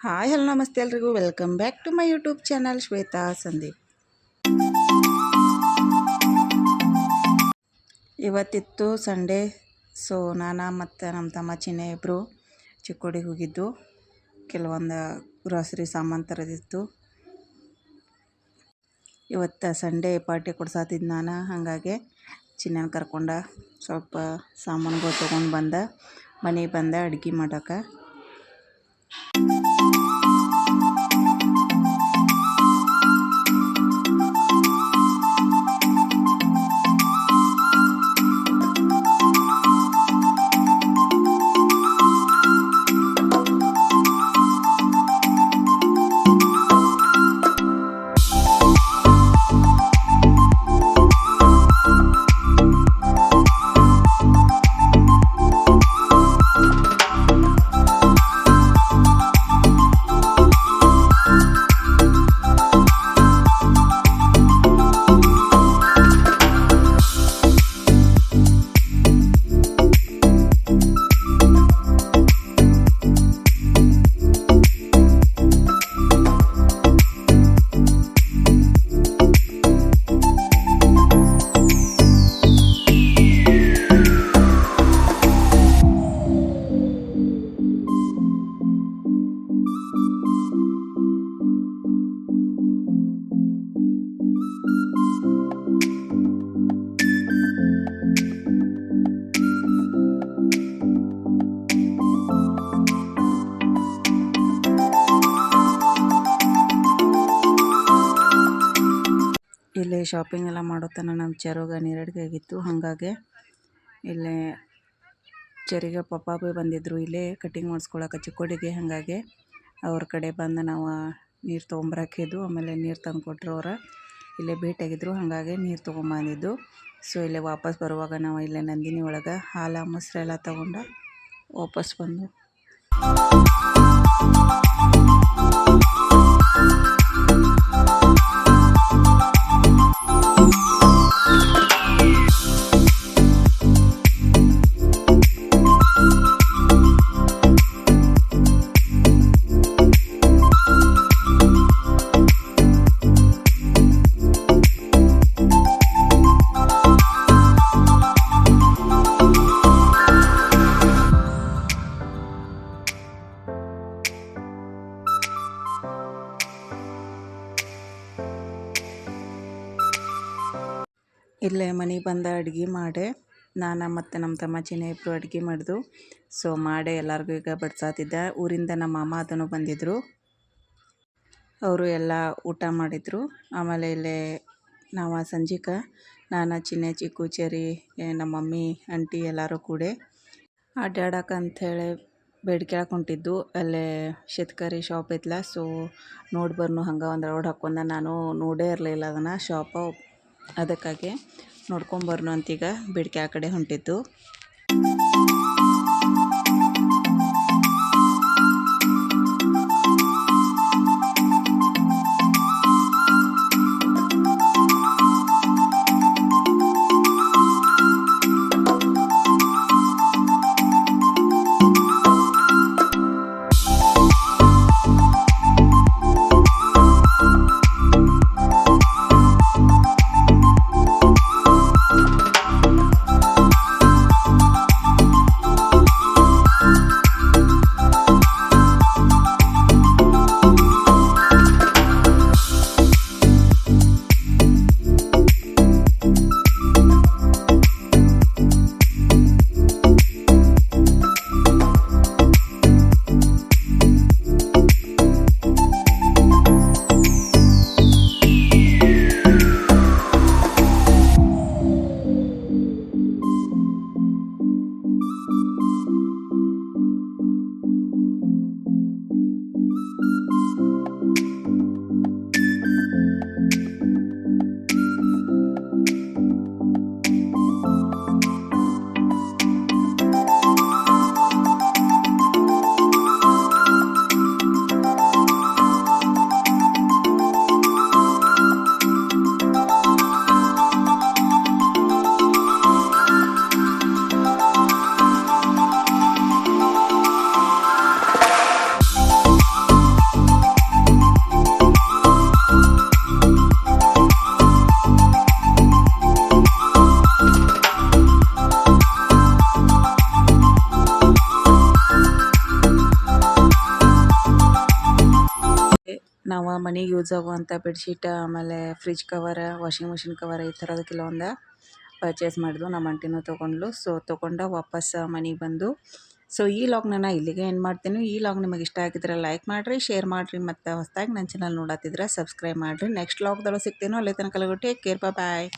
Hi hello namaste ಎಲ್ರಿಗೂ welcome back to my YouTube channel Shweta Sandeep. ಇವತ್ತಿತ್ತು Sunday. So ನಾನು ಮತ್ತು ನಮ್ಮ ತಮ್ಮ ಚಿನ್ನೆ ಇಬ್ಬರು ಚಿಕ್ಕೋಡಿಗೆ ಹೋಗಿದ್ದು. ಕೆಲವೊಂದು ಗ್ರಾಸರಿ ಸಾಮಾನು ತರೋದಿತ್ತು. ಇವತ್ತು ಸಂಡೇ ಪಾರ್ಟಿ ಕೊಡ್ಸಾತಿದ್ದು ನಾನು, ಹಾಗಾಗಿ ಚಿನ್ನನ ಕರ್ಕೊಂಡ ಸ್ವಲ್ಪ ಸಾಮಾನುಗಳು ತೊಗೊಂಡು ಮನೆಗೆ ಬಂದೆ ಅಡುಗೆ ಮಾಡೋಕೆ. ಇಲ್ಲಿ ಶಾಪಿಂಗ್ ಎಲ್ಲ ಮಾಡೋತನ ನಮ್ಮ ಚೆರುಗ ನೀರಡಿಗೆ ಆಗಿತ್ತು. ಹಾಗಾಗಿ ಇಲ್ಲಿ ಚೆರಿಗೆ ಪಪ್ಪ ಬಂದಿದ್ದರು ಇಲ್ಲೇ ಕಟಿಂಗ್ ಮಾಡಿಸ್ಕೊಳಕ್ಕೆ ಚಿಕ್ಕೋಡಿಗೆ. ಹಾಗಾಗಿ ಅವ್ರ ಕಡೆ ಬಂದು ನಾವು ನೀರು ತೊಗೊಂಬರಕ್ಕಿದ್ದು. ಆಮೇಲೆ ನೀರು ತಂದು ಕೊಟ್ಟರು ಅವ್ರು. ಇಲ್ಲೇ ಭೇಟಿಯಾಗಿದ್ದರು, ಹಾಗಾಗಿ ನೀರು ತೊಗೊಂಬಂದಿದ್ದು. ಸೊ ಇಲ್ಲೇ ವಾಪಸ್ ಬರುವಾಗ ನಾವು ಇಲ್ಲೇ ನಂದಿನಿ ಒಳಗೆ ಹಾಲು ಮೊಸರೆಲ್ಲ ತೊಗೊಂಡು ವಾಪಸ್ ಬಂದು ಇಲ್ಲೇ ಮನೆಗೆ ಬಂದ ಅಡುಗೆ ಮಾಡಿ ನಾನು ಮತ್ತು ನಮ್ಮ ತಮ್ಮ ಚಿನ್ನ ಇಬ್ಬರು ಅಡುಗೆ ಮಾಡಿದ್ವು. ಸೊ ಮಾಡಿ ಎಲ್ಲರಿಗೂ ಈಗ ಬಡ್ಸಾತಿದ್ದೆ. ಊರಿಂದ ನಮ್ಮ ಮಾಮ ಅದನ್ನು ಬಂದಿದ್ದರು, ಅವರು ಎಲ್ಲ ಊಟ ಮಾಡಿದರು. ಆಮೇಲೆ ಇಲ್ಲೇ ನಾವು ಸಂಜೆಗೆ ನಾನು ಚಿನ್ನೆ ಚಿಕ್ಕು ಚೆರಿ ನಮ್ಮ ಮಮ್ಮಿ ಆಂಟಿ ಎಲ್ಲರೂ ಕೂಡಿ ಅಡ್ಡಾಡಕ್ಕೆ ಅಂಥೇಳಿ ಬೇಡ್ಕೆಳಕ್ಕೆ ಹೊಂಟಿದ್ದು. ಅಲ್ಲೇ ಶೇತ್ಕರಿ ಶಾಪ್ ಐತ್ಲ, ಸೊ ನೋಡಿ ಬರ್ನು ಹಂಗೆ ಒಂದು ರೌಡ್ ಹಾಕ್ಕೊಂಡ. ನಾನು ನೋಡೇ ಇರಲಿಲ್ಲ ಅದನ್ನು ಶಾಪು, ಅದಕ್ಕಾಗಿ ನೋಡ್ಕೊಂಬರ್ನು ಅಂತೀಗ ಬೇಡಿಕೆ ಆ ಕಡೆ ಹೊಂಟಿದ್ದು. ನಾವು ಮನೆಗೆ ಯೂಸ್ ಆಗುವಂಥ ಬೆಡ್ಶೀಟ್ ಆಮೇಲೆ fridge cover washing machine cover ಈ ಥರದ ಕೆಲವೊಂದು ಪರ್ಚೇಸ್ ಮಾಡಿದ್ವು. ನಮ್ಮ ಆಂಟಿನೂ ತೊಗೊಂಡ್ಲು. ಸೊ ತೊಗೊಂಡು ವಾಪಸ್ ಮನೆಗೆ ಬಂದು ಸೊ ಈ ಲಾಗ್ನ ನಾನು ಇಲ್ಲಿಗೆ ಎಂಡ್ ಮಾಡ್ತೀನಿ. ಈ ಲಾಗ್ ನಿಮಗೆ ಇಷ್ಟ ಆಗಿದ್ರೆ ಲೈಕ್ ಮಾಡಿರಿ, ಶೇರ್ ಮಾಡಿರಿ, ಮತ್ತು ಹೊಸದಾಗಿ ನನ್ನ ಚಾನಲ್ ನೋಡತ್ತಿದ್ರೆ ಸಬ್ಸ್ಕ್ರೈಬ್ ಮಾಡಿರಿ. ನೆಕ್ಸ್ಟ್ ಲಾಗ್ದಲ್ಲೂ ಸಿಗ್ತೀನೋ ಅಲ್ಲಿ ತನಕ ಟೇಕ್ ಕೇರ್, ಬಾಯ್.